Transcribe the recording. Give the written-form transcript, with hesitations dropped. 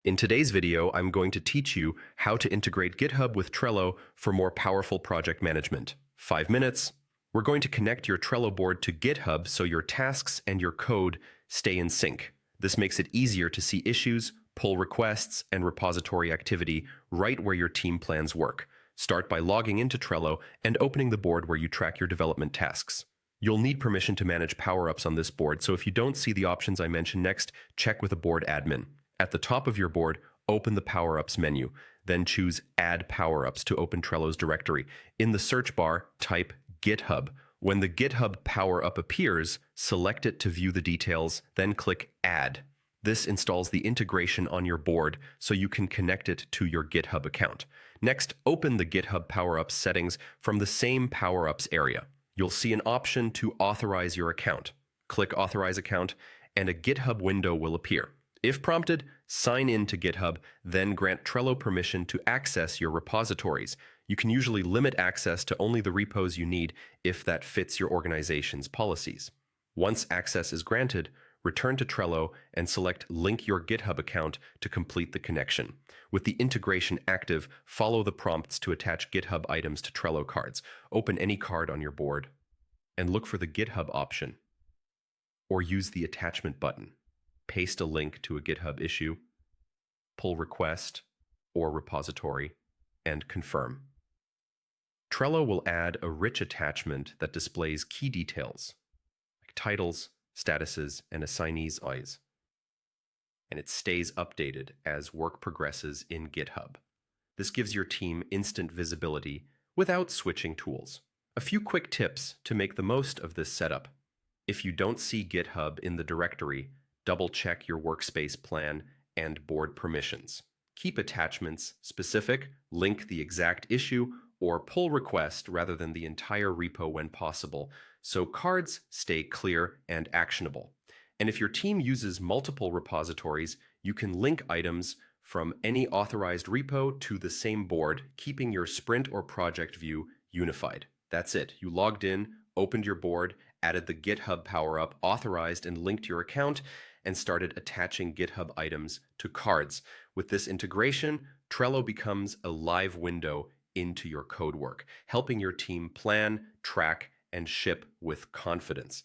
In today's video, I'm going to teach you how to integrate GitHub with Trello for more powerful project management. 5 minutes. We're going to connect your Trello board to GitHub so your tasks and your code stay in sync. This makes it easier to see issues, pull requests, and repository activity right where your team plans work. Start by logging into Trello and opening the board where you track your development tasks. You'll need permission to manage power-ups on this board, so if you don't see the options I mention next, check with a board admin. At the top of your board, open the Power-Ups menu, then choose Add Power-Ups to open Trello's directory. In the search bar, type GitHub. When the GitHub Power-Up appears, select it to view the details, then click Add. This installs the integration on your board so you can connect it to your GitHub account. Next, open the GitHub Power-Ups settings from the same Power-Ups area. You'll see an option to authorize your account. Click Authorize Account, and a GitHub window will appear. If prompted, sign in to GitHub, then grant Trello permission to access your repositories. You can usually limit access to only the repos you need if that fits your organization's policies. Once access is granted, return to Trello and select Link your GitHub account to complete the connection. With the integration active, follow the prompts to attach GitHub items to Trello cards. Open any card on your board and look for the GitHub option, or use the attachment button. Paste a link to a GitHub issue, pull request or repository, and confirm. Trello will add a rich attachment that displays key details, like titles, statuses, and assignees' eyes. And it stays updated as work progresses in GitHub. This gives your team instant visibility without switching tools. A few quick tips to make the most of this setup. If you don't see GitHub in the directory, double-check your workspace plan and board permissions. Keep attachments specific, link the exact issue, or pull request rather than the entire repo when possible, so cards stay clear and actionable. And if your team uses multiple repositories, you can link items from any authorized repo to the same board, keeping your sprint or project view unified. That's it. You logged in, opened your board, added the GitHub power-up, authorized and linked your account, and started attaching GitHub items to cards. With this integration, Trello becomes a live window into your code work, helping your team plan, track, and ship with confidence.